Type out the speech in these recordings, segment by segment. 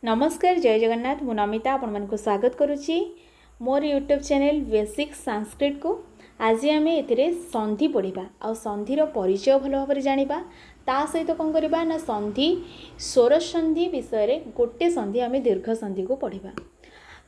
नमस्कार जय जगन्नाथ मु नमिता आपण मन को स्वागत करुच्ची मोर यूट्यूब चैनल बेसिक संस्कृत को। आज आम ए संधि पढ़ा आ संधिर परिचय भल भाव जाना ता सहित कौन करवा ना संधि स्वर संधि विषय गोटे संधि आम दीर्घ संधि को पढ़ा।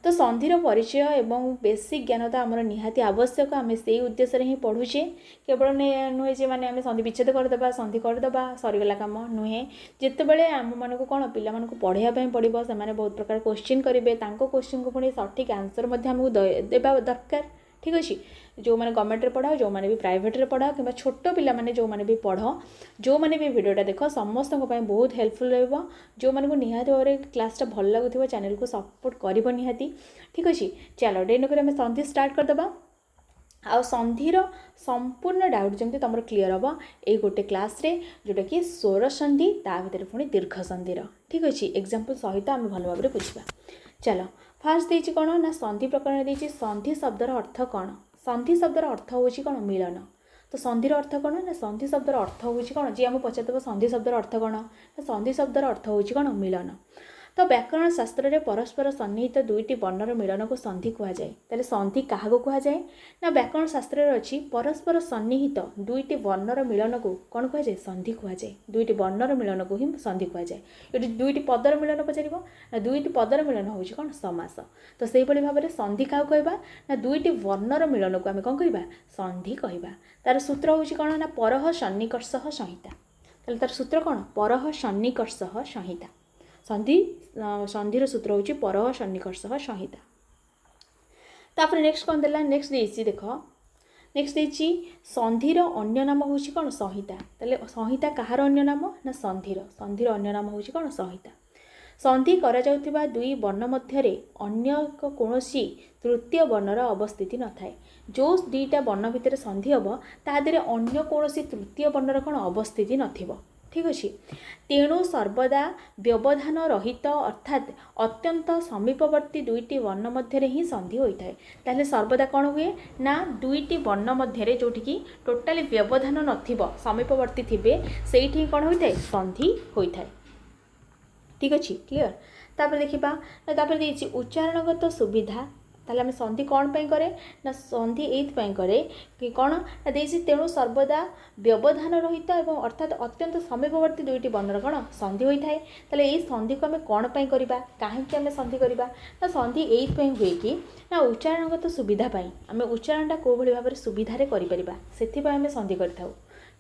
तो संधिर परिचय एवं बेसिक ज्ञान तो आमर निहाती आवश्यक आम से उद्देश्य ही पढ़ुचे केवल नुहे जे मैंने आम संधि विच्छेद करदे संधि करदे सरीगला कम नुहे जितेबले आम मानक कौन पिला पढ़ाई पड़ो से बहुत प्रकार क्वेश्चन करेंगे क्वेश्चन को पुणी सठिक आंसर आमको देवा दरकार। ठीक अच्छे जो मैंने गवर्नमेंट रे पढ़ाओ जो मैंने भी प्राइवेट रे पढ़ाओ कि छोट पिला माने जो मैंने भी पढ़ जो मैंने भी वीडियोटा देख समस्त बहुत हेल्पफुल रहा जो मैंने निहाती भाव में क्लासटा भल लगुव चैनल को सपोर्ट कर निहाती। ठीक अच्छे चलो डेनक आम संधि स्टार्ट करदे आ संधिर संपूर्ण डाउट जमी तुम क्लीयर हम ये गोटे क्लास रे जोटा कि स्वर संधि ता भीतर पुणी दीर्घ संधिर। ठीक अच्छे एग्जाम्पल सहित आम भल भाव में बुझा। चलो फास्ट देती कौन ना संधि प्रकरण देती संधि शब्दर अर्थ कौन संधि शब्दर अर्थ हूँ कौन मिलन। तो संधिर अर्थ कौन ना संधि शब्दर अर्थ हूँ कौन जी आम पचार संधि शब्दर अर्थ कौन ना संधि शब्दर अर्थ हूँ कौन मिलन। तो व्याकरण शास्त्र में परस्पर सन्निहित दुईटी वर्णर मिलन को संधि कहुए। तेल संधि क्या कहुए ना व्याकरण शास्त्र अच्छी परस्पर सन्निहित दुईटी वर्णर मिलन को कौन कहुए संधि कहुए। दुईटी वर्णर मिलन को ही संधि कहुए। ये दुईटी पदर मिलन पचार ना दुईटी पदर मिलन हूँ कौन समास। तो से भाव में संधि क्या कहवा ना दुईटी वर्णर मिलन को आम कौन कह संधि कहवा। तार सूत्र हूँ कौन ना परह सन्निकर्ष संहिता। तार सूत्र कौन परह सन्निकर्ष संहिता। संधिर सूत्र हूँ परह सन्निकर्ष संहिता। तापर नेक्स्ट कौन देला नेक्स्ट देसी देख नेक्स्ट देती संधिर अन्य नाम हूँ कौन संहिता। ताले संहिता कहार अन्य नाम ना संधिर संधिर अन्य नाम हूँ कौन संहिता। संधि करा जाउथिबा दुई वर्ण मध्यरे अन्य कौनसी तृतीय वर्णर अवस्थिति न थाए। जो दुईटा वर्ण भितर संधि हम तादे अन्य कौनसी तृतीय वर्णर कौन अवस्थिति नथिबो। ठीक अच्छे तेणु सर्वदा व्यवधान रहित अर्थात अत्यंत समीपवर्ती दुईटी वर्ण मध्य ही संधि होता है। ताहले सर्वदा कौन हुए ना दुईटी वर्ण मध्य जोटिकी टोटाली व्यवधान नथिबो समीपवर्ती थिबे सेठी कौन होता है संधि होता है। ठीक अच्छे क्लीयर। तापर देखा तापर देछि उच्चारणगत सुविधा। ताहले आम संधि कौन पाई करे ना संधि एइथपाई करे कि कौन ना देछि तेणु सर्वदा व्यवधान रहित एवं अर्थात अत्यंत समीपवर्ती दुईटी वर्णर कौन संधि होता है। ताहले एई संधि को आम कौन पाई करिबा काहेकि आम संधि करिबा ना संधि एइथपाई हुए कि ना उच्चारणगत सुविधा पाई आम उच्चारणटा को भली भाव में सुविधारे करि परिबा सेथिपाई आम संधि करिथाउ।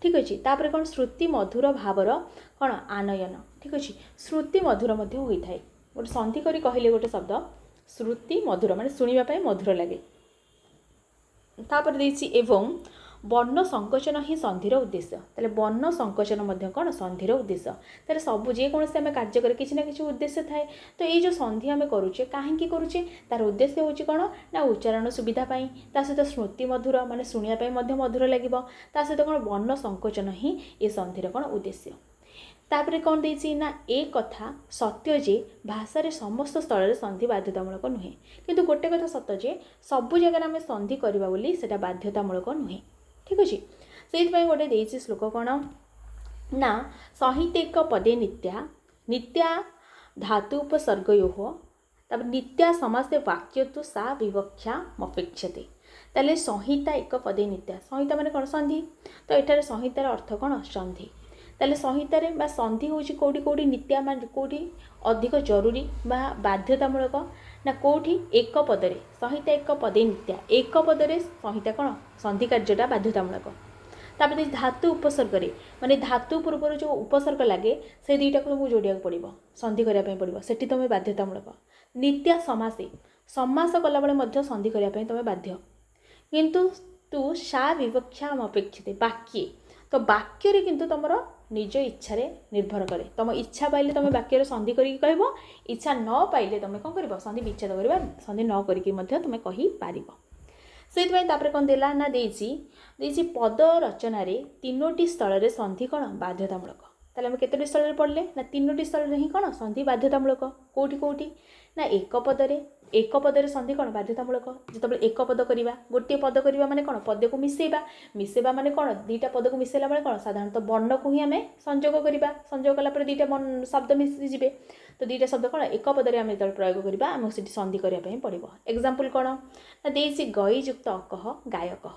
ठीक अच्छे तापर कौन श्रुति मधुर भावर कौन आनयन। ठीक अच्छे श्रुति मधुर मध्य होता है गोटे संधि करी कहले गोटे शब्द श्रुति मधुर माने सुनिबा पाई मधुर लगे। तापर देछि एवं वर्ण संकोचन ही संधिर उद्देश्य। ताले वर्ण संकोचन मध्य कौन संधिर उद्देश्य। ताले सब जेकोसी आम कार्य करे किसी ना किसी उद्देश्य थाए। तो ये जो संधि आम करुचे कहीं करुचे तार उद्देश्य हूँ कौन ना उच्चारण सुविधा पाई ता सहित स्मृति मधुर माने शुणिया पाई मध्य मधुर लगिबो ता सहित कौन वर्ण संकोचन ही ये संधिर कौन उद्देश्य। तापर कौन देछि ना एक कथा सत्य जे भाषा रे समस्त स्थल रे संधि बाध्यतामूलक नुहे किंतु गोटे कथा सत्य जे सबु जगह आम संधि करबा बोली सेटा बाध्यतामूलक नुहे। ठीक अच्छे से गोटे देछि श्लोक कौन ना संहितेक पदे नित्या नित्या धातु उपसर्गयो तब नित्या समासे वाक्य तो सा विवक्षा अपेक्षते। ताले संहिता एक पदे नित्या संहिता माने कौन संधि। तो एठारे संहितार अर्थ कौन संधि। ताले संहितार बा संधि हूँ कौटी कौटी नित्या मान कौटी अधिक जरूरी बा बाध्यतामूलक ना कौटी एक पदरे संहिता एक पदे नित्या एक पदरे संहिता कौन संधि कार्यटा बाध्यतामूलक। तापर धातु उपसर्ग माने धातु पूर्व जो उपसर्ग लगे से दुईटा को तुमको जोड़िया पड़ो संधि करने पड़ो सेठी तुम बाध्यतामूलक। नित्या समासे समास कला बेले मध्य संधि करने तुम बाध्य किंतु तू सा विवक्षा अपेक्षित वाक्ये। तो वाक्य रे किंतु तुम निज इच्छा रे निर्भर करे तुम इच्छा पाइले तुम वाक्य संधि करी कहबो इच्छा न पाइले तुम कौन कर संधि विच्छेद करबा संधि न करिके मध्य तुम कहि पारिबो। सेइतपई तापर कौन देला ना देछि पद रचना रे तीनोटी स्थल रे संधि कौन बाध्यतामूलक। ताले आम केतोटी स्थल पढ़ले ना 3टी स्थल ही कौन संधि बाध्यतामूलक कोठी कोठी ना एक पदरे संधि कौन बाध्यतामूलक जिते एक पद करवा गोटे पद करवा माने कौन पद को मिसेबा माने कौन दुईटा पद को मिसेला माने कौन साधारणतः वर्ण को ही आम संजोग करवा संजोग कलापर दुईटा शब्द मिसीजे तो दुईटा शब्द कौन एक पदरे आम जो प्रयोग करवा आमको सीटी संधि करने पड़ो एग्जाम्पल कौन ना देसी गई युक्त अकह गायक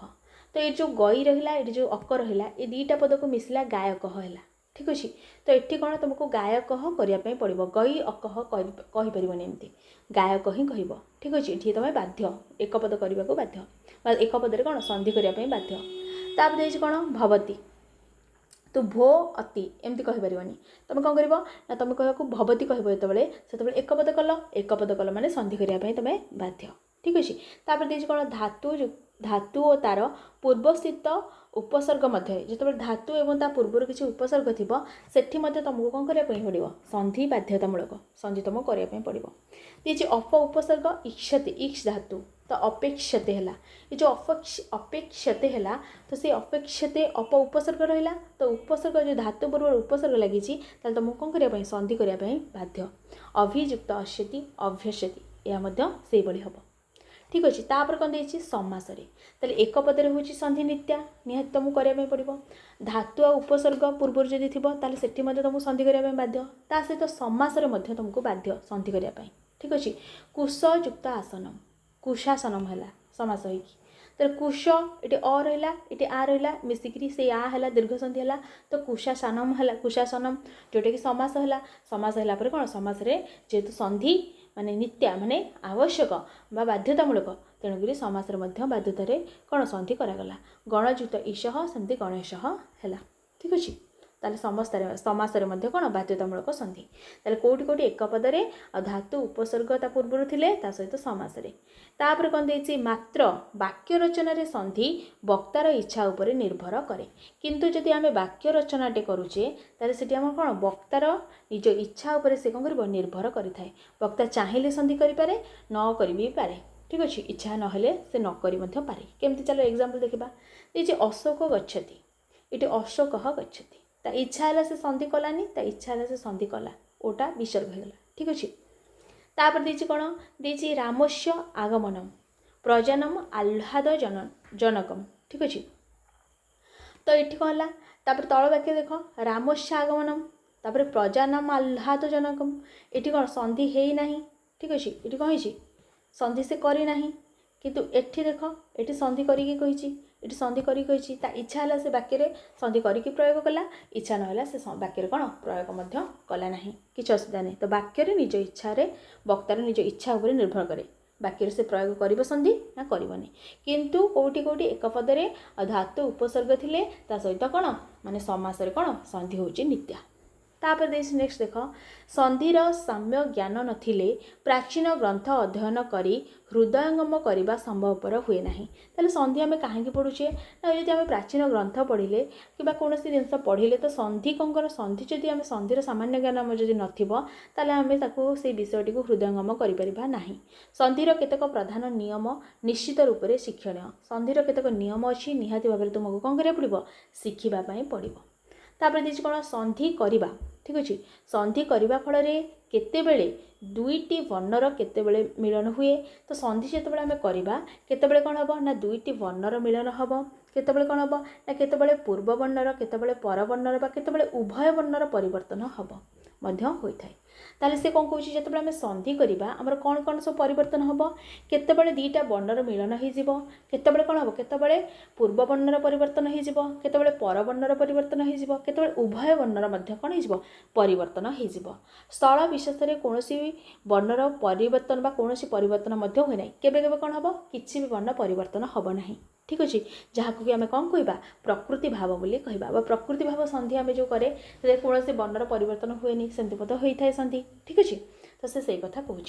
तो ये जो गई रहा ये जो अक रहा ये दुईटा पद को मिसला गायक है ठीक अच्छे तो ये कौन तुमको गायक करने पड़ो गई अकह कहीपर एमती गायक ही कह ठीक अच्छे ये तुम बाध्य एक पद करने को बाध्य एक पदरे कौन संधि करने बाध्य तापर कौन भवती तो भो अति एमती कहीपर तुम कौन कर ना तुम कह भवती कह जो एक पद कल माने संधि करने तुम बाध्य ठीक अच्छे तापर देखिए कौन धातु और तार पूर्वस्थित उपसर्ग मध्य जो धातु एवं ता पूर्वर किसी उपसर्ग थी से तुमको कौन करने पड़ो संधि बाध्यतामूलक संधि तुमको करने पड़ो देखिए अप उपसर्ग इक्षते इक्ष धातु तो अपेक्षते है ये जो अपेक्षते है तो से अपेक्षते अप उपसर्ग रहा तो उपसर्ग जो धातु पूर्व उपसर्ग लगी तुमको कौन करने संधि करने बाध्य अभियुक्त अश्यति अभ्यस्यति यह से हम ठीक अच्छे तापर कौन देखिए समासरे ताले एक पदरे हूँ संधि नित्या निहाती तुमको करने पड़ो धातु और उपसर्ग पूर्व जदि थी से तुमको संधि करने बाध्य ता सहित समासरे तुमको बाध्य संधि करने ठीक अच्छे कुशयुक्त आसनम कुशासनम है समास हो तो कुश ये अ रहा ये आ रहा मिसिकी से आ है दीर्घ संधि है तो कुशासनम है कुशासनम जोटा कि समास है समास है कौन समास जेहेतु संधि माने नित्या माने आवश्यक बा बाध्यतामूलक तेणुक समास बाध्यतार कौन संधि करागला गणयुक्त ईश सेमती गणेश है ठीक अच्छे ताले समासरे कौन बाध्यतामूलक संधि ताले कोटी कोटी एक पदरे धातु उपसर्ग ता पूर्व थिले ता सहित समासरे तापर कौन देछि मात्र वाक्य रचना संधि वक्तार इच्छा उपरे निर्भर करे किंतु जदि आमे वाक्य रचनाटे करूचे ताले सेठी हम कौन वक्तार निज इच्छा उपरे से कौन कर निर्भर करिथाए वक्ता चाहिले संधि करि पारे न करि भी पारे ठीक अच्छे इच्छा नहेले से न करि मध्य पारे केमती चलो एग्जांपल देखिबा जे अशोक गच्छति इटे अशोक गच्छति ता इच्छा है से संधि कलानी ता इच्छा है से संधि कला ओटा विसर्ग होगला ठीक अच्छे तापर देछि कौन देछि रामस्य आगमनम प्रजनम आह्लाद जनकम ठीक अच्छे तो ये कौन है तापर तल वाक्य देख रामस्य आगमनम तापर प्रजनम आह्लाद जनकम ये कौन संधि है ना ठीक अच्छे ये कौन संधि से करी ना किंतु एठी देख ये संधि करी ये संधि करी ता इच्छा है से वाक्य संधि करी प्रयोग कला इच्छा ना से वाक्य कौन प्रयोग कला ना कि असुविधा नहीं तो वाक्य निज इच्छा वक्तार निज इच्छा उपर निर्भर करे वाक्य से प्रयोग कर संधि ना करनी किंतु कोटी कोटी एक पदरे धातु उपसर्ग थिले ता सहित कौन माने समासरे कौन संधि होची नित्या तापर नेक्स्ट देख संधिर साम्य ज्ञान नथिले प्राचीन ग्रंथ अध्ययन करी हृदयंगम करने संभवपर हुए ना ताले संधि आम कहीं पढ़ुचे ना यदि आम प्राचीन ग्रंथ पढ़िले कि कौन जिन पढ़िले तो संधि कौन कर संधि जदि आम संधिर सामान्य ज्ञान आम जदि नाले आम से विषयटी को हृदयंगम करें ना संधिर केतक प्रधान नियम निश्चित रूप से शिक्षणीय संधिर केतक नियम अच्छी निहाती भाव में तुमको कौन करा पड़ो शिखिबाई पड़ो तापर देखिए कौन संधि करवा ठीक अच्छे संधि करने फल केतेबेले दुईटी वर्णर केतेबेले मिलन हुए तो संधि जितेबाला आम करवा केतेबेले कौन हम ना दुईटी वर्णर मिलन हम केतेबेले कौन हम ना केतेबेले पूर्व वर्णर केतेबेले पर वर्णर बा केतेबेले उभय वर्णर परिवर्तन हम मध्य होइथाय ताले से कौन कहूँ जिते आम संधि करवा आमर कौन कौन सब परिवर्तन हम केतेबेले दुईटा वर्णर मिलन हो केतेबेले कौन हम केतेबेले पूर्व वर्णर परिवर्तन हो केतेबेले पर वर्णर परिवर्तन हो केतेबेले उभय वर्णर मध्य कौन हो परिवर्तन हो स्थल विशेष कौन वर्णर परिवर्तन बा कौन परिवर्तन मध्य हुए ना केबे केबे कौन हम किसी भी वर्ण परिवर्तन हम ना ठीक अच्छे जहाँ को कि आम कौन कह प्रकृति भाव बोली कहवा प्रकृति भाव संधि आम जो करे कौन से वर्णर परिवर्तन हुए सेमती होता है संधि ठीक अच्छे तो से कथा कहूँ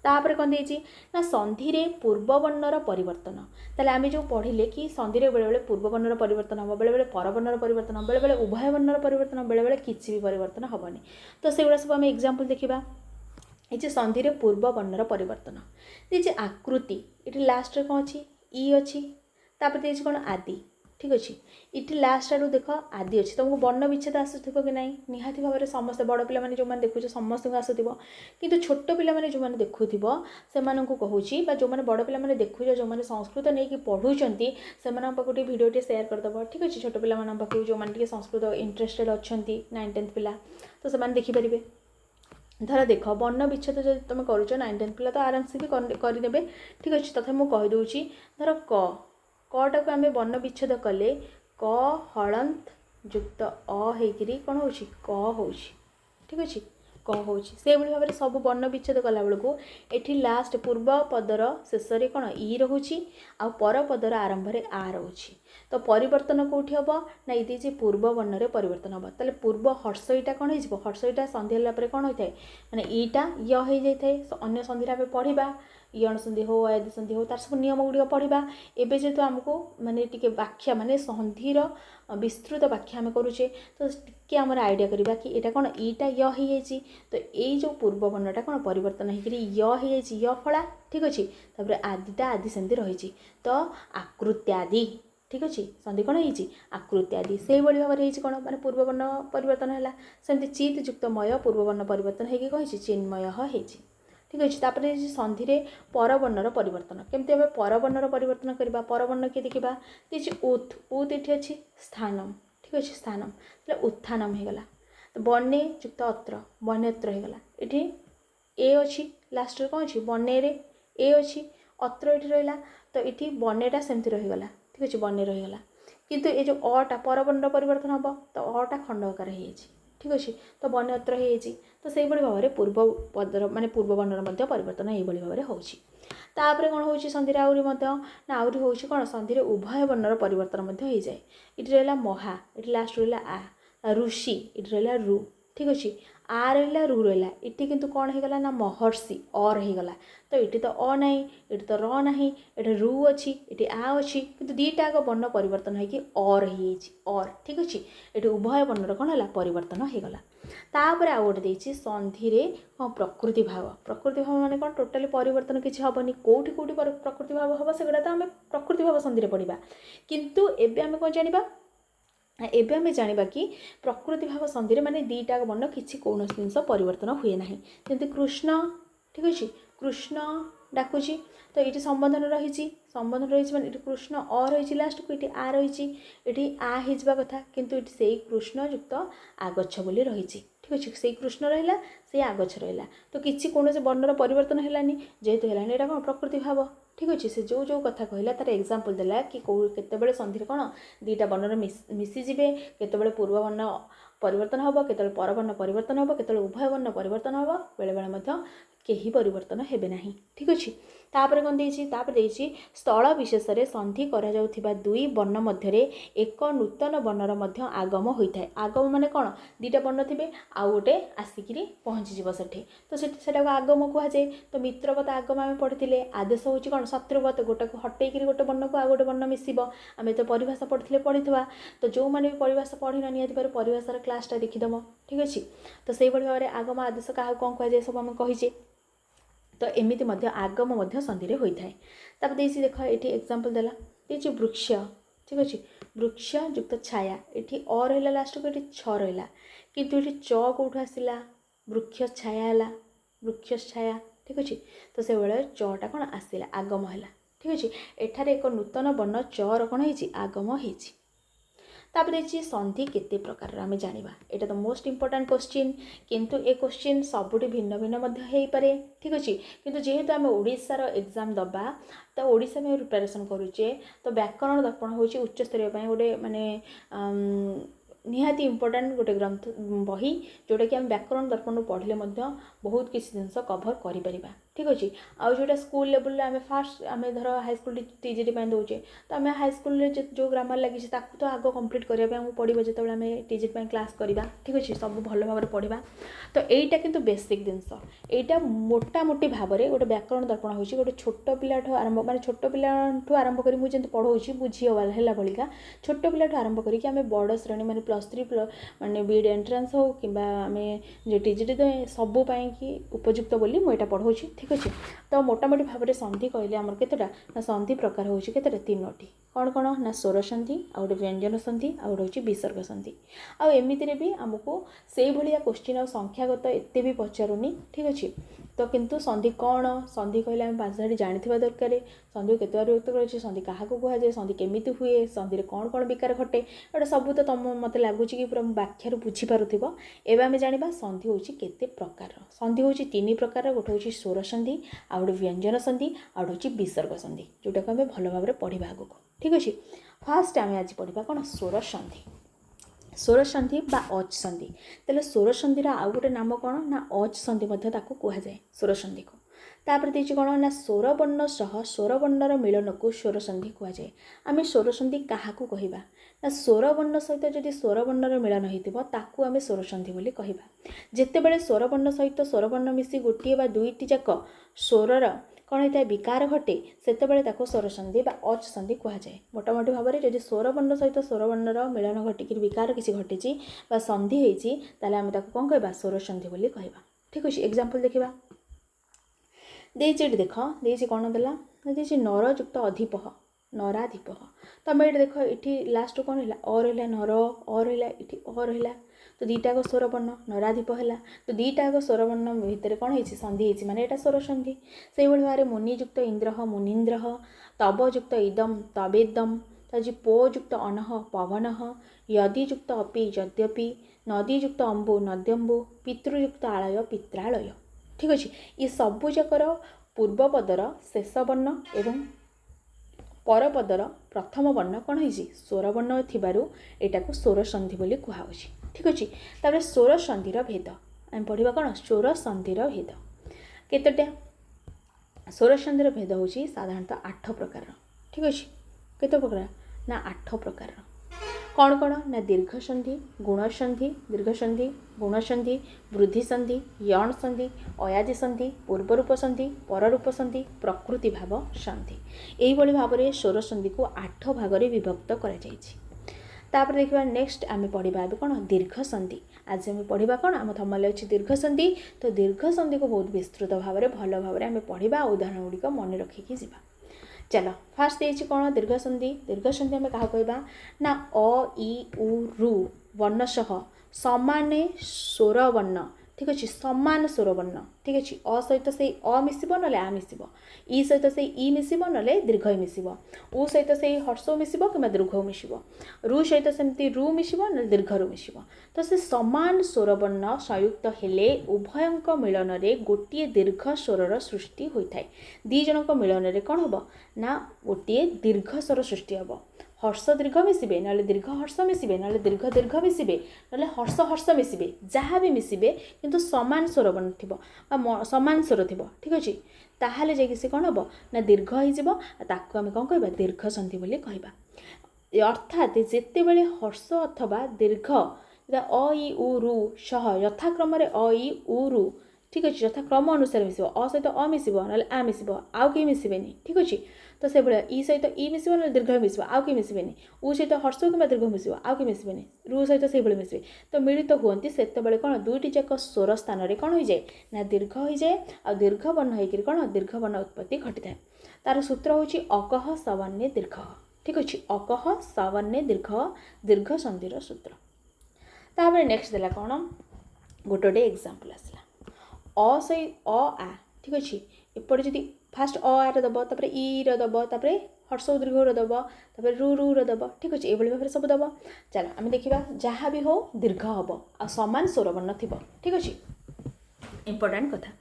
तापर कौन देछि ना संधि रे पूर्व वर्णर परिवर्तन ताले आम जो पढ़िले कि संधि रे बेले बेले पूर्व वर्णर परिवर्तन हम बेले बेले पर वर्णर परिवर्तन बेले बेले उभय वर्णर परिवर्तन बेले बेले किसी भी परिवर्तन हेनी तो सेगुड़ा सब आम एग्जांपल देखा ये संधि रे पूर्व वर्णर परिवर्तन ये आकृति ये लास्ट कौन अच्छी ई अच्छी तापर देखिए कौन आदि ठीक अच्छे। इटी लास्ट आड़ू देख आदि अच्छे तुमको वर्ण विच्छेद आसुव कि ना निहाती भाव में समस्त बड़ पे जो देखुच समस्त को आसुव कि छोट पे जो देखुव से कहूँ जो मैंने बड़ पे देखुच जो मैंने संस्कृत नहीं कि पढ़ुंट से पाखे भिडियो सेयार करदेव ठीक अच्छे। छोट पे पाखु जो मैंने संस्कृत इंटरेस्टेड अच्छा 9th 10th पिला तो से देखिपारे। धर देख वर्ण विच्छेद जो तुम करुच 9th 10th पिला तो आराम से भी करदे ठीक अच्छे। तथा मुझे कहीदे धर कटा को आम वर्ण विच्छेद कले क हलंत युक्त होकरी कौन हो क ठीक अच्छे क हो से भाव में सब वर्ण विच्छेद कला बेलू ये लास्ट पूर्व पदर शेष में कौन ई रोचे आ पर पदर आरंभ में आ रोचे तो परिवर्तन कौटी हम ना ये पूर्व वर्ण में परिवर्तन हम ताले पूर्व हर्ष इटा कौन हो हर्ष इटा संधि है कौन होता है मैंने ईटा य हो जाए अन्य संधि आम पढ़ा यण संधि हो आदि संधि हो तार सब नियम गुड़िक पढ़ा एवं जेहेतु आमको माने टिके व्याख्या माने संधिर विस्तृत व्याख्या आम करुचे तो टिके आमर आइडिया करवा कि यहाँ कौन ईटा य हो जाए तो यही जो पूर्व वर्णटा कौन परिवर्तन होकर य हो जाए य फला ठीक अच्छे। तापर आदिटा आदि सेमती रही तो आकृत्यादि ठीक अच्छे संधि कौन हो आकृत्यादि से भाव में कौन मैंने पूर्ववर्ण परिवर्तन है सेमती चित युक्त मय पूर्ववर्ण परिवर्तन होगी कौन चिन्मय होती ठीक अच्छे। तापर संधि में परवर्णर परिवर्तन केमती भाव परवर्णर परिवर्तन करवा परवर्ण किए देखा देखिए उत् उत् ये अच्छी स्थानम ठीक अच्छे स्थानम तो उत्थानम होगला तो बने युक्त अत्र बनेत्र होगला ये ए अच्छी लास्ट कौन अच्छी बने ए अच्छी अत्र ये रहा तो ये बनेटा सेमती रहीगला ठीक अच्छे बने रहीगला किंतु ये जो अटा परवर्णर परिवर्तन हम तो अटा खंड आकार हो ठीक अच्छे तो बने अत्र हो तो से भाव में पूर्व पदर माने पूर्व वर्णर परिवर्तन ये भाव में होपर कौन हो संधि आहरी ना आहरी हो कौन संधि उभय वर्णर परिवर्तन हो जाए ये रहा महा ये लास्ट रहा आ ऋषि ये रहा रु ठीक अच्छे आ रहा रु रहा ये किंतु कौन होगला ना महर्षि अ रहीगला तो ये तो अ ना ये तो र ना ये रु अच्छी ये आ अच्छी किंतु दीटा आग वर्ण परिवर्तन होगी अ रही और ठीक अच्छे ये उभय वर्णर कौन है परिवर्तन होगला। तापर आउ गोटे देती संधि कौन प्रकृति भाव माने कौन टोटाली परिवर्तन किसी हेनी कौटी कौटी प्रकृति भाव हम से तो आम प्रकृति भाव संधि पढ़ा किंतु एबे आम कौन जाना एबे आम जाना कि प्रकृति भाव संधि माने दीटा वर्ण किसी कौन जिनस परिवर्तन हुए ना जमी कृष्ण ठीक अच्छे कृष्ण डाकुची तो ये संबोधन रही संबोधन रही माने कृष्ण अ रही लास्ट को ये आ रही ये आ हो कथा किंतु से कृष्ण युक्त आगछ बोली रही ठीक अच्छे से कृष्ण रहा से आगछ रहा तो किसी कौन से वर्णर परिवर्तन है जेहेतु है यहाँ कौन प्रकृति भाव ठीक अच्छे से जो जो कथा कहला तार एग्जांपल देला कि केतबेले संधि कौन दीटा वर्णर मिसीजे केतबेले पूर्व वर्ण परिवर्तन हम केतबेले परवर्ण परिवर्तन हम केतबेले उभय वर्ण परिवर्तन हम बेले बेले कहीं परिवर्तन हेबे नहीं ठीक अच्छे। तापर कौन देती स्थल विशेष में संधि करा दुई वर्ण मध्य एक नूतन वर्णर मध्य आगम होता है आगम माने कौन दीटा वर्ण थे आउ गोटे आसिकी पहुँचीज से तो से आगम कहुए तो मित्रवत आगम आम पढ़ी आदेश हूँ कौन शत्रुवत गोटे को हटेक गोटे वर्ण को आ गोटे वर्ण मिसब आम तो परिभाषा पढ़ी तो जो मैंने भी परिभाषा पढ़ी निहाती भाव परिभाषार क्लासटा देखीदेव ठीक अच्छे। तो से भाव में आगम आदेश क्या कौन कहुए सब आम कहीचे तो एमती आगम संधि में होता है। तब देख ये एग्जांपल देला देखिए वृक्ष ठीक अच्छे वृक्ष युक्त छाया ये अ रहा लास्ट को ये छ रहा किंतु ये च कौटू आसला वृक्ष छाया है वृक्ष छाया ठीक अच्छे तो से भाई चटा कौन आसला आगम है ठीक अच्छे एठार एक नूतन वर्ण चर कौन हो आगम हो। तापर ये संधि केते प्रकार आम जाना यहाँ तो मोस्ट इंपोर्टेंट क्वेश्चन किंतु ए क्वेश्चन सबुठी भिन्न भिन्न हो पारे ठीक अच्छे किंतु जेहेतु आम ओडिशार एग्जाम दबा तो ओडिशा में प्रिपरेशन करुचे तो व्याकरण दर्पण हूँ उच्च स्तरीय गोटे माने निहाती इंपोर्टेंट गोटे ग्रंथ बही जोटा कि आम व्याकरण दर्पण पढ़ले बहुत किसी जिनस कभर कर ठीक अच्छे। आउ जोटा स्कूल लेवल आम फास्ट आम धर हाईस्कल टीजीटी दौचे तो आम हाईस्कल जो ग्रामर लगी तो आग कंप्लीट करने पड़ो जो आम टीजीटी क्लास करवा ठीक अच्छे सब भल भाव पढ़ा तो यहीटा किंतु बेसिक जिनस यहाँ मोटामोटी भाव में गोटे व्याकरण दर्पण हो गोटे छोट पिला आरंभ माने छोट पिला आरंभ कर मुझे पढ़ाऊँगी बुझी है भालिका छोट पिला आरंभ करके आम बड़ श्रेणी माने +3 माने बीएड एंट्रांस हो कि आम जो टीजीटी सबूपाई कि उपयुक्त बोली मुझे पढ़ाऊँगी ठीक अच्छे। तो मोटामोटी भाव में संधि कहले आमर केतटा ना संधि प्रकार होची केतटा 3टी कौन कौन ना स्वर संधि आ गोटे व्यंजन संधि आ गोटे हूँ विसर्ग संधि आ एमितिरे भी आमको से भाया क्वेश्चन आ संख्यागत एत भी पचारूनी ठीक अच्छे तो किंतु संधि कौन संधि कहले आम 5टी जानी दरकार संधि को केत विभक्त कर संधि क्या कहुए संधि केमी हुए संधि कौन कौन विकार घटे गोटे सब तो तुम मत लगुच कि पूरा व्याख्यार बुझीपार एवं आम जाना संधि हूँ केते प्रकार संधि हूँ 3 प्रकार गोटे हूँ स्वर संधि आ गोटे व्यंजन संधि आ गोटे हूँ विसर्ग संधि जोटा को आम भल भाव पढ़ा आगक ठीक अच्छे फास्ट आम आज पढ़ा कौन स्वर संधि स्वर संधि बा अच संधि तेल स्वर संधि आउ गोटे नाम कौन ना अच संधि कहुए स्वर संधि को तापर देखिए कौन ना स्वर वर्ण सह स्वर वर्णर मिलन को स्वर संधि कहुए आम स्वर संधि क्या कहवा ना स्वर वर्ण सहित जदि स्वर वर्णर मिलन होता आम स्वर संधि बोली कहवा जितेबले स्वर वर्ण सहित स्वर वर्ण मिसी गोटे बा दुईटी जाक स्वरर कौन होता है विकार घटे से स्वर संधि बा अच संधि कहुए मोटामोटी भाव में जब स्वर वर्ण सहित स्वर वर्णर मिलन घटिक विकार किसी घटी संधि होती आम कौन कहवा स्वर संधि बोली कहवा ठीक अच्छे एग्जांपल देखा देख कौन देला देखिए नर युक्त अधिप नराधिप तो आम ये देख ये लास्ट कौन है अ रहा नर अ रहा ये अ रहा तो दीटाक स्वर वर्ण नराधिप है तो दीटाक स्वर वर्ण भितर कौन है संधि होती माने यहाँ स्वर संधि से भाव में मुनियुक्त इंद्र मुनीन्द्र तब युक्त इदम तबेदम तजी पो युक्त अनह पवन यदियुक्त अपि यद्यपि नदीयुक्त अम्बु नद्यम्बु पितृयुक्त आलय पित्रालय ठीक अच्छे ये सबूजाकर पूर्वपदर शेष वर्ण एवं परपदर प्रथम वर्ण कौन है स्वर वर्ण थिबारु एटा को स्वर संधि बोली कहुच्छी ठीक अच्छे तापर स्वर संधिर भेद आम पढ़ा कौन स्वर संधिर भेद केतटा स्वर संधिर भेद हूँ साधारणतः 8 प्रकार ठीक अच्छे केते प्रकार ना 8 प्रकार कौन कौन ना दीर्घ संधि गुण संधि दीर्घ संधि गुण संधि वृद्धि संधि यण संधि अयादि संधि पूर्वरूप संधि पररूप संधि प्रकृति भाव संधि यही भाव में स्वर संधि को 8 भाग में विभक्त कर देखा नेक्स्ट आम पढ़ा कौन दीर्घ संधि आज आम पढ़ा कौन आम थमले अच्छी दीर्घ संधि तो दीर्घ संधि को बहुत विस्तृत भाव में भल भाव में आम पढ़ा उदाहरण गुड़िक मन रखिकी जीवा चलो फास्ट देखिए कौन दीर्घ संधि आम क्या कहवा ना अ इ उ रु वर्ण सह समान स्वर वर्ण ठीक अच्छे सामान स्वर वर्ण ठीक अच्छे अ सहित से अ मिसब ना आ मिसब इ सहित से इ मिसब ना दीर्घ मिसब उ सहित से हर्ष मिसब कि दीर्घ मिसब रु सहित सेमती रु मिसब ना दीर्घ रु मिसब तो से समान स्वर वर्ण संयुक्त हेले उभयंक मिलन में गोटे दीर्घ स्वरर सृष्टि होता है दी जनक मिलन में कौन हम ना गोटे दीर्घ स्वर सृष्टि हम हर्ष दीर्घ मिसबे ना दीर्घ हर्ष मिसबे ना दीर्घ दीर्घ मिसबे ना हर्ष हर्ष मिसबे जहाँ भी मिसबे किंतु समान स्वर बन थी समान स्वर थी ठीक अच्छे ताहले जाकि से कौन हम ना दीर्घ होता आम कौन कह दीर्घ संधि बोली कहवा अर्थात जितेबले हर्ष अथवा दीर्घ अ इ उ रु सह यथाक्रम अ इ उ रु ठीक अच्छे यथाक्रम अनुसार मिसब अ सहित अ मिसब ना आ मिसब आउ कहीं मिसबेनि ठीक अच्छे तो से भाया इ सहित इ मिसब ना दीर्घ मिसब आउ कहीं मिसबेनि उ सहित हर्ष कि दीर्घ मिसब आउ कहीं मिसबेनि रु सहित से भाई मिसबे तो मिलित हुए से कौन दुईटी जाक स्वर स्थान में कौन हो जाए ना दीर्घ हो जाए आ दीर्घ वर्ण होकर कौन दीर्घ वर्ण उत्पत्ति घटी है तार सूत्र हूँ अकह सवन्य दीर्घ ठीक अच्छे अकह सवन्य दीर्घ दीर्घ संधिर सूत्र तापर नेक्स्ट देला कौन गोटे एग्जांपल आसला अ सही अ आ ठीक अच्छे एपटे जदि फास्ट अ आर दब तापर इ रदब तापर हर्ष दीर्घ दब तापर रु रु रदब ठीक अच्छे ये भाव में सब दब चलो आम देखा जहाँ भी हो दीर्घ हम आ सामान स्वर वर्ण थी ठीक अच्छे इंपोर्टाट कथा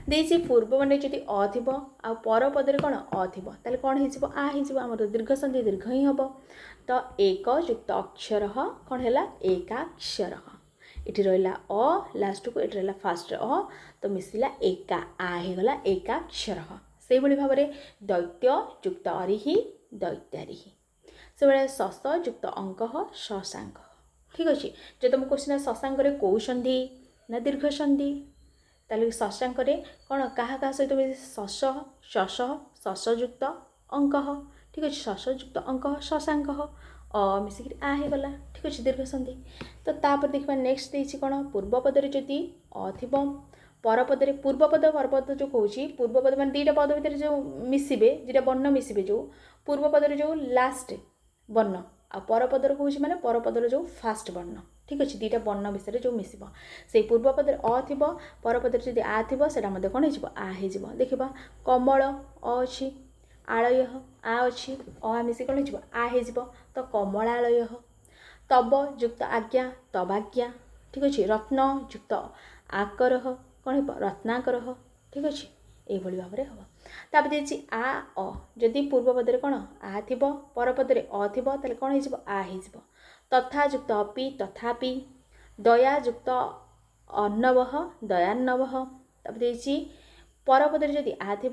देखिए पूर्व मान जब अ थी आ पर पदे कौन अ थी ताले कौन हो आम दीर्घ संधि दीर्घ ही हम तो एक युक्त अक्षर कौन है एकाक्षर इटी रहा अ लास्ट को ये रहा फास्ट अ तो मिसला एका आ होगला एकाक्षर से भाव में दैत्य युक्त अरिहि दैत्यारिहि से भाई शस युक्त अंक शशांक ठीक अच्छे जो तुम क्वेश्चन शशांक कौ संधि ना दीर्घ संधि ताले शशांक कौन क्या सहित शस शस शसयुक्त अंक ठीक अच्छे शसयुक्त अंक शशांक मिसिक आ होगला ठीक अच्छे दीर्घ संधि तो तापर देखा नेक्स्ट देती कौन पूर्व पदर जदि अ थी परपदरे पूर्वपद परपद जो कौची पूर्वपद मान दुईटा पद भितर जो मिसिबे दुईटा वर्ण मिसिबे जो पूर्वपदर जो लास्ट वर्ण आ परपदर कौची माने परपदर जो फास्ट वर्ण ठीक अच्छे दुईटा वर्ण विषय जो मिसिब से पूर्वपदर अ थी परपदर जदि आ थी से कौन हो आ हो देखा कमल अ अच्छी आलय आ अच्छी अ मिसी कौन हो आ हो तो कमलालय तब युक्त आज्ञा तबाज्ञा ठीक अच्छे रत्न युक्त आकर कौन हो रत्नाकर ठीक अच्छे ये भाव में हम तापर देखिए आ अ जदि पूर्वपदरे कौन आ थी परपदरे अ थी ताले कौन हो आ हो तथा युक्त अपि तथापि दया युक्त अर्णव दयान्नव तापर देखिए परपदरे जदि आ थी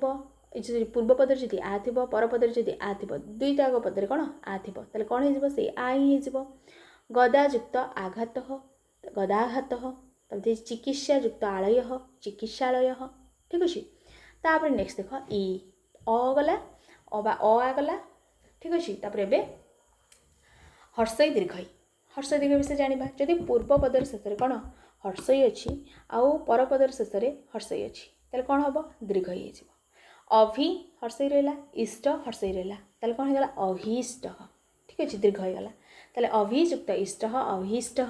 पूर्वपदरे जदि आ थी परपदरे जदि आ थी दुईटा पदरे कौन आ थी ताले कौन हो से आ ही हो गदा युक्त आघात गदाघात तब चिकित्सा युक्त आलय चिकित्सालय ठीक अच्छे तापर नेक्स्ट देख इ अ गला अ गला ठीक अच्छे तापर एबे हर्षई दीर्घई विषय जाना जदि पूर्वपदर शेष में कौन हर्षई अच्छी आउ परपदर शेष में हर्षई अच्छी ताले कौन हम दीर्घई हो अभि हर्षई रहा इष्ट हर्षई रहा ताले कौन होगा अभीष्ट ठीक अच्छे दीर्घ होगा ताले अभियुक्त इष्ट अभीष्ट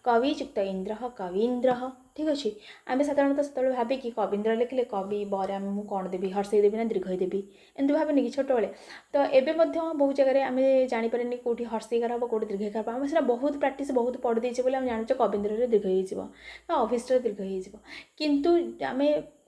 कवियुक्त इंद्र कवीन्द्र ठीक अच्छे आम साधारणतः से भावे कि कवीन्द्र लिखिले कवि बरे आम कौन देवी हर्षई देवी ना दीर्घई देवी एमती भावे कि छोट बेले तो एबे बहुत जगह आम जापर कौटी हर्षईकार हम कौटी दीर्घकार आम से बहुत प्राक्ट बहुत पढ़ी देचे बोले आम जानूचे कवीन्द्र दीर्घ हो अभिष्ट दीर्घ हो किंतु आम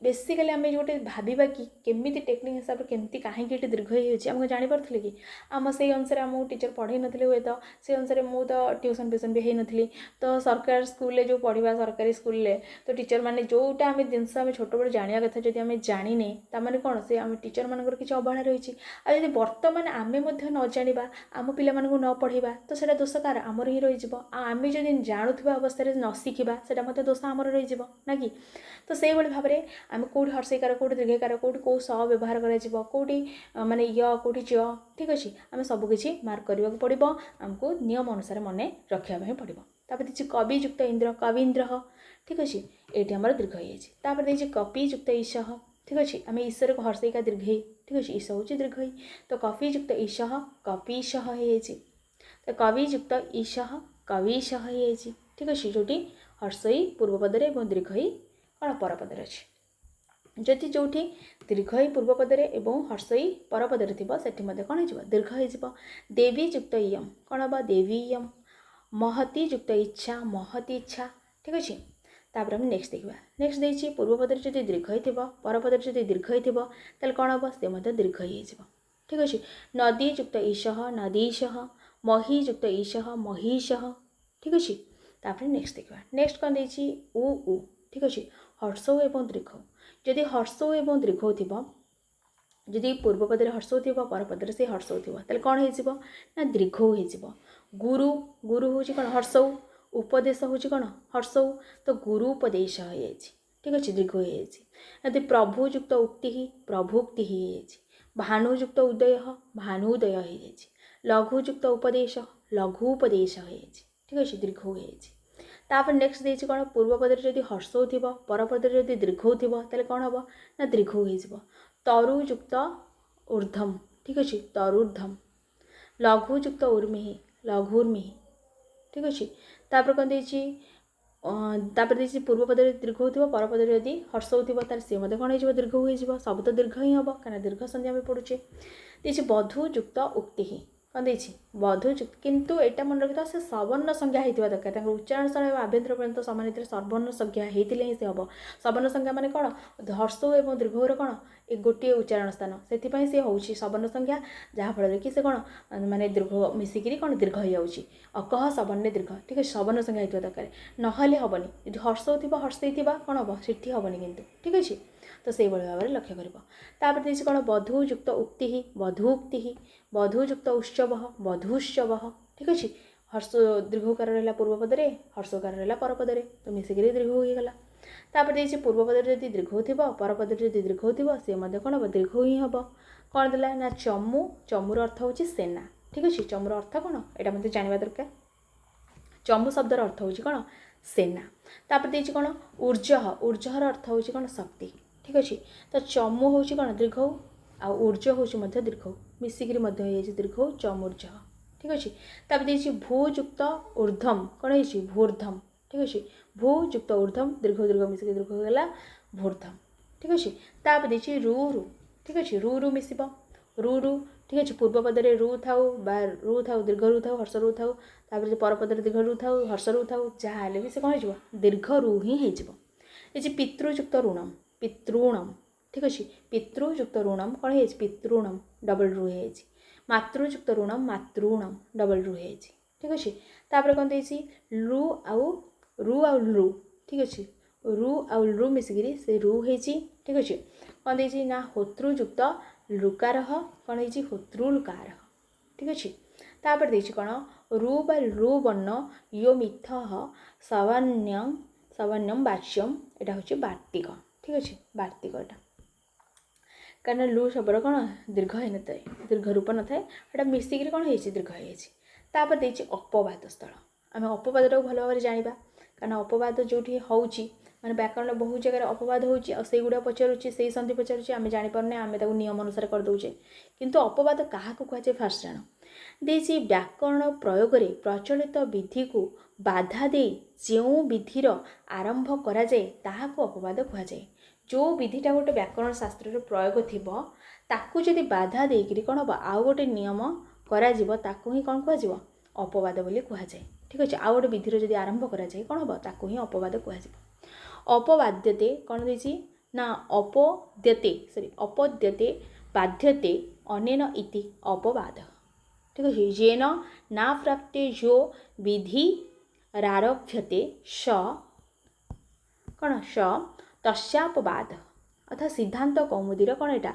बेसिकाली आम जो भावा कि केमी टेक्निक हिसाब से केमती कहीं दीर्घ होमको जापारे कि आम से अनुसार आमको टीचर पढ़े नी हुए तो से अनुसार मुझे ट्यूशन फ्यूशन भी होनी तो सरकार स्कूल जो पढ़ा सरकारी स्कूल तो टीचर मैंने जोटा आम जिनस आम छोट बड़े जाना कथा जब आम जाने ताने कौन से आम टीचर मानकर किसी अवहेला रही आदि बर्तमान आम न जाना आम पिला न पढ़ा तो सो दोष कार आमर ही रही आम जब जानूबा अवस्था न शिखा से दोष आमर रही ना कि तो से भाव में आम कौटी हर्षईकार कौटी दीर्घकार कौटी कौ स व्यवहार करोटी माने य कौटी च ठीक अच्छे आम सबकि मार्क करने को पड़ो आमको नियम अनुसार मन रखापी पड़ो तापर देखिए कवियुक्त इंद्र कवीन्द्र ठीक अच्छे ये आम दीर्घ होपर देखिए कपियुक्त ईश ठीक अच्छे आम ईश्वर को हर्षईका दीर्घ ठीक अच्छे ईश हूँ दीर्घ तो कपियुक्त ईश कपीश हो तो कवियुक्त ईश कवीश हो ठीक अच्छे जो हर्षई पूर्वपदरे दीर्घ कौन परपदर अच्छे जदि जो दीर्घई पूर्वपदरे और हर्षई परपदरे थी से कौन हो दीर्घ हो देवी युक्त इयम कौन हम देवी इयम महती युक्त इच्छा महती इच्छा ठीक अच्छे तापर हम नेक्स्ट देखा नेक्स्ट देखिए पूर्वपदर जब दीर्घ हो परपदर जब दीर्घ हो कौन हम से दीर्घ हो ठीक अच्छे नदी युक्त ईश नदीश मही युक्त ईश महीश ठीक अच्छे तापर नेक्स्ट देखा नेक्स्ट कौन देखिए उ ठीक अच्छे हर्षौ एवं दीर्घ जदि हर्षौ एवं दीर्घ थी जदि पूर्वपदरे हर्षौ थी परपदरे से हर्षौ थी कौन हो दीर्घ हो गुरु गुरु हूँ कौन हर्षौ उपदेश हूँ कौन हर्षौ तो गुरु उपदेश हो ठीक अच्छे दीर्घ हो प्रभु युक्त उक्ति प्रभुक्ति भानुयुक्त उदय भानुदय हो लघुयुक्त उपदेश लघु उपदेश हो ठीक अच्छे दीर्घ हो तापर नेक्स्ट देखिए कौन पूर्वपदर जब हर्षौ थी परपदर जब दीर्घ थी कौन हम ना दीर्घ हो तरुयुक्त ऊर्धम ठीक अच्छे तरुर्धम लघुयुक्त उर्मी लघुर्मी ठीक अच्छे तापर कौन देखिए पूर्वपदर दीर्घ हो परपदर जब हर्षौ थी सी कौन हो दीर्घ हो सब तो दीर्घ ही हम कहीं दीर्घ संज्ञा में पड़ुचे देखिए बधुयुक्त उक्ति कौन देखिए बधुयुक्त किंतु यहाँ मन रखी से सवर्ण संज्ञा होता दरकार उच्चारण स्थल आभ्यंतर पर्यटन सामान सवर्ण संज्ञा होते ही से हम सवर्ण संज्ञा माने कौन हर्षौ और दीर्घर कौन एक गोटे उच्चारण स्थान से सी हूँ सवर्ण संज्ञा जहाँफल कि से कौन माने दीर्घ मिसिकी कौन दीर्घ हो जाऊँगी अकह सवर्ण दीर्घ ठीक है सवर्ण संज्ञा होता दरकार नहले हेनी जो हर्षौ थी हर्षई थी कौन हम सीठी हेनी कितु ठीक अच्छे तो से भाव में लक्ष्य कर देखिए कौन बधुयुक्त उक्ति बधुक्ति बधुयुक्त उत्सव बधुत्सव ठीक अच्छे हर्ष दीर्घकार रहा पूर्वपदरे हर्षकार रहा परपदरे तो मिसिक दीर्घ होगला तापर देखिए पूर्वपदर जब दीर्घ हो परपदर जब दीर्घ हो सी कौन हम दीर्घ ही हम कौन देला ना चमु चमुर अर्थ हूँ सेना ठीक अच्छे चमुर अर्थ कौन यहाँ मतलब जानवा दरकार चमु शब्दर अर्थ हूँ कौन सेना। तापर देछि कोन ऊर्जः ऊर्जहर अर्थ होछि कोन शक्ति ठीक अछि। तो चमु होछि कोन दीर्घ ऊ आ ऊर्ज होछि मध्य दीर्घ ऊ मिसिकिरी मध्य होय छै दीर्घ ऊ चमुर्जः ठीक अछि। तापर देछि भूयुक्त ऊर्ध्वम कोन होछि भूर्ध्वम ठीक अछि। भूयुक्त ऊर्ध्वम दीर्घ दीर्घ मिसिकी दीर्घ होगला भूर्ध्वम ठीक अछि। तापर देछि रु रु ठीक अछि रु रु मिसिबो रु रु ठीक अछि। पूर्व पदरे रु थाउ बा रु थाउ दीर्घ रु थाउ हर्ष रु थाउ तापर जे पर पदरे दीर्घ रु थाउ हर्ष रु थाउ जहा हेले भी से कोन होइजबो दीर्घ रु ही हेइजबो। ए जे पितृयुक्त ऋणम पितृणम ठीक अछि। पितृयुक्त ऋणम कोन हेइछ पितृणम डबल रु हेइछ। मातृयुक्त ऋणम मातृणम डबल रु हेइछ ठीक अछि। तापर कोन देछि रु आउ लु ठीक अछि। रु आउ लु मिसिगिरी से रु हेइछि ठीक अछि। कोन देछि ना होतृयुक्त लुकारः कोन हेइछि होतृलुकारः ठीक अछि। तापर देछि कोन रु बा लु वर्ण यो मिथः सावन्यम वाच्यम एटा होछि वार्तिक ठीक अछि। वार्तिक एटा कारण लु शब्द कोन दीर्घ हे नथाय दीर्घ रूप नथाय एटा मिसिकिरी कोन हेइछि दीर्घ हेइछि। तापर देछि अपवाद स्थल आमे अपवाद रो भलो भाबरे जानिबा कारण अपवाद जोठी होउछि माने व्याकरण बहुत जगह अपवाद होउछि आ सेई गुडा पचारुछि सेई संधि पचारुछि आमे जानि परने आमे ताको नियम अनुसार कर दोउछे किंतु अपवाद काहा को कहै छै फास्ट जानो देछि व्याकरण प्रयोग रे प्रचलित विधि को बाधा दे जेउ विधिर आरंभ करा जाय ताहा को अपवाद कहै जाय। जो विधिटा गोटे व्याकरण शास्त्र रे प्रयोग थिबो ताकू जदि बाधा देकिरी कोन हो आउ गोटे नियम करा जिवो ताकू ही कोन कहै जिवो अपवाद बोली कहै जाय ठीक अछि। आउ गोटे विधिर जदि आरंभ करा जाय कोन हो ताकू ही अपवाद कहै जिवो। अपवाद्यते कोन देछि ना अपद्यते बाध्यते अनेन इति अपवाद ठीक अछि। जेन ना प्राप्ते जो विधि रारभ्यते स कोन स तस्यापवाद अर्थात सिद्धांत कौमुदीर कोन एटा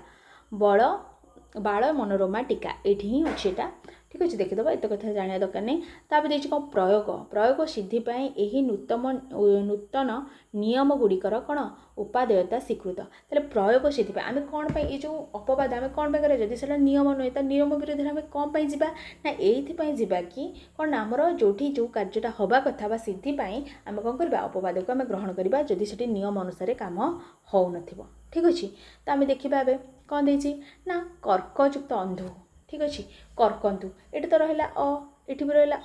बाल मनोरमा टीका एठी ही अछि एटा ठीक अछि। देखिदबा एत कथा जानिया दरकार नै। तापर देछि कोन प्रयोग सिद्धि पई एही नूतन नियम गुड़िकर कोन उपादेयता स्वीकृत तले प्रयोग सिद्धि पई आमे कोन पई ए जो अपवाद आमे कोन पई करे जदि सेला नियम नय ता नियम विरुद्ध आमे कोन पई जिबा ना एथि पई जिबा कि कोन हमरो जोठी जो कार्यटा होबा कथा बा सिद्धि पई आमे कोन करबा अपवाद को आमे ग्रहण करबा जदि सेठी नियम अनुसार काम हो नथिबो ठीक अछि। त आमे देखिबा बे कोन देछि ना कर्कयुक्त अंधु ठीक अछि। कर्कंतु एटी तो रहला एटी भी रहला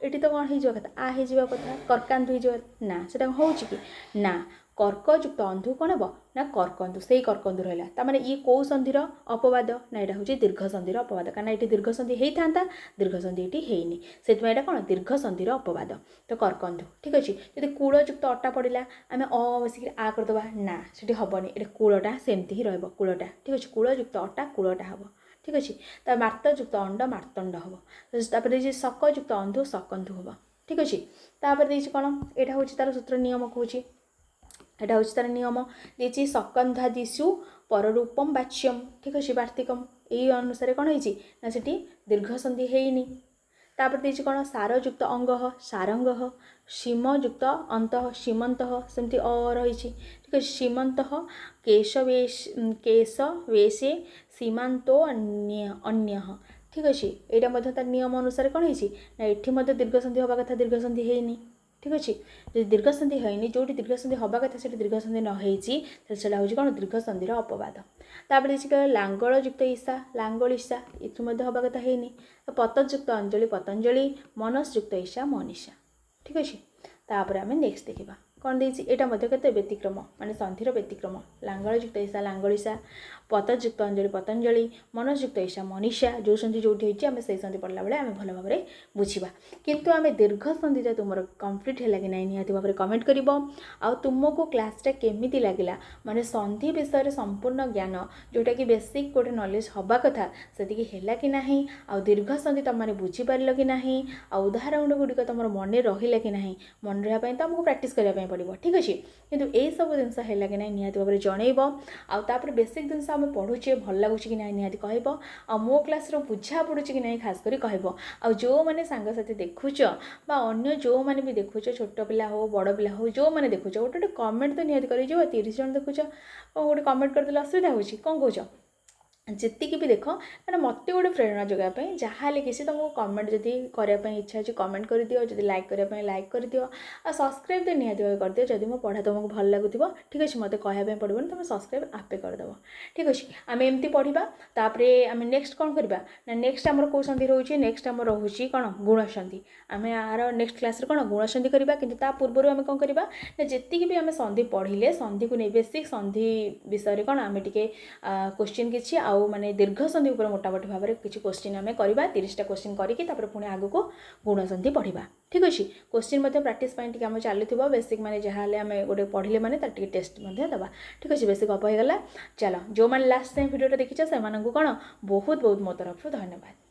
एटी तो कोन हे जिवा कथा आ हे जिवा कथा कर्कांतु हे जिवा ना सेटा होउछि कि ना कर्कयुक्त अंधु कोन हबो ना कर्कंतु सेई कर्कंतु रहला ता माने ई को संधिर अपवाद ना एटा होछि दीर्घ संधिर अपवाद कारण एटी दीर्घ संधि हेई थांता दीर्घ संधि एटी हेइनी सेतमे एटा कोन दीर्घ संधिर अपवाद तो कर्कंतु ठीक अछि। जदि कूलयुक्त अटा पडिला आमे बसिक आ कर दबा ना सेटी हबनी एटा कूलटा सेमति ही रहबो कूलटा ठीक अछि। कूलयुक्त अटा कूलटा हबो ठीक अछि। ता मार्तयुक्त अंड मार्तंड हबो तापर जे शकयुक्त अंधु शकंधु हबो ठीक अछि। तापर देछि कोन एटा होछि तार सूत्र नियम कहूछि एटा होछि तार नियम देछि सकंधादिषु पररूपम वाच्यम ठीक अछि। वार्तिकम एई अनुसार कोन होइछि ना सेठी दीर्घ संधि हेइनी। तापर देछि कोन सारयुक्त अंगः सारंगः सीमयुक्त अंतः सीमंतः सेमति रहिछि ठीक अछि। सीमंतः केशवेशे सीमांतो अन्यः ठीक अछि। एटा मध्ये तार नियम अनुसार कोन होइछि ना एठी मध्ये दीर्घ संधि होबा कथा दीर्घ संधि हेइनी ठीक अछि। जे दीर्घ संधि हेइनी जोटी दीर्घ संधि होबा कथा सेठी दीर्घ संधि न हेइछि सेटा होछि कोन दीर्घ संधिर अपवाद। तापर देछि लांगलयुक्त ईसा लांगलिसा एठी मध्ये होबा कथा हेइनी पतयुक्त अंजलि पतंजलि मनसयुक्त ईसा मनीषा ठीक अछि। तापर आमे नेक्स्ट देखिबा कोन देछि एटा मध्ये कते व्यतिक्रम माने संधिर व्यतिक्रम लांगलयुक्त ईसा लांगलिसा पतयुक्त अंजलि पतंजलि मनसयुक्त ईसा मनीषा जो संधि जोठी होइछि आमे सेई संधि पढला बेले आमे भलो भाबरे बुझिबा किंतु आमे दीर्घ संधि जा तुमर कंप्लीट हैला कि नै निहाती भाबरे कमेंट करिवो आ तुमको क्लास टा केमिति लागिला माने संधि विषय रे संपूर्ण ज्ञान जोटा कि बेसिक कोटे नॉलेज होबा कथा सेति कि हैला कि नाही आ दीर्घ संधि त माने बुझि पारलो कि नाही आ उदाहरण गुडी को तुमर मने रहिला कि नाही मन रहा पई त हमको प्रैक्टिस करिया पई पड़िबो ठीक अछि। किंतु ए सब जिंस हैला कि नाही निहाती भाबरे जणैबो आ तापर बेसिक जिंस हम पढुचे भल लागुची कि नाही निहाती कहइबो आ मो क्लास रो बुझा पडुची कि नाही खास करी कहइबो आ जो माने सांग साथी देखुच बा अन्य जो माने भी देखुच छोट पिला हो बड़ पिला हो जो माने देखुच गोटे कमेंट तो निहाती करि जो 30 जन देखुच गोटे कमेंट कर देला असुविधा होची कोन कहउछ ଯେତିକି ବି ଦେଖ ମାନେ ମୋତେ ଗୋଟେ ପ୍ରେରଣା ଯୋଗାଇବା ପାଇଁ ଯାହାହେଲେ କିଛି ତୁମକୁ କମେଣ୍ଟ ଯଦି କରିବା ପାଇଁ ଇଚ୍ଛା ଅଛି କମେଣ୍ଟ କରିଦିଅ, ଯଦି ଲାଇକ୍ କରିବା ପାଇଁ ଲାଇକ୍ କରିଦିଅ, ଆଉ ସବସ୍କ୍ରାଇବ୍ ତ ନିହାତି ଭାବେ କରିଦିଅ। ଯଦି ମୋ ପଢ଼ା ତୁମକୁ ଭଲ ଲାଗୁଥିବ ଠିକ୍ ଅଛି, ମୋତେ କହିବା ପାଇଁ ପଡ଼ିବନି, ତୁମେ ସବସ୍କ୍ରାଇବ୍ ଆପେ କରିଦେବ। ଠିକ୍ ଅଛି, ଆମେ ଏମିତି ପଢ଼ିବା। ତାପରେ ଆମେ ନେକ୍ସଟ କ'ଣ କରିବା ନା ନେକ୍ସଟ ଆମର କେଉଁ ସନ୍ଧି ରହୁଛି, ନେକ୍ସଟ ଆମର ରହୁଛି କ'ଣ ଗୁଣ ସନ୍ଧି। ଆମେ ଆର ନେକ୍ସଟ କ୍ଲାସ୍ରେ କ'ଣ ଗୁଣ ସନ୍ଧି କରିବା, କିନ୍ତୁ ତା ପୂର୍ବରୁ ଆମେ କ'ଣ କରିବା ନା ଯେତିକି ବି ଆମେ ସନ୍ଧି ପଢ଼ିଲେ ସନ୍ଧିକୁ ନେଇ ବେସିକ୍ ସନ୍ଧି ବିଷୟରେ କ'ଣ ଆମେ ଟିକେ क्वेश्चन किसी आउ माने दीर्घ संधि उपर मोटामोटी भाव में किसी क्वेश्चन आम करवा 30टा क्वेश्चन करके पुणी आगु को गुण संधि पढ़ा। ठीक अच्छे, क्वेश्चन प्राक्टिस आम चलुव बेसिक माने जहाँ आम गोटे पढ़ले माने तार टेस्ट दबा। ठीक अच्छे, बेसिक गप हो गला। चलो जो मैंने लास्ट टाइम वीडियो देखी से कौन बहुत बहुत मो तरफ धन्यवाद।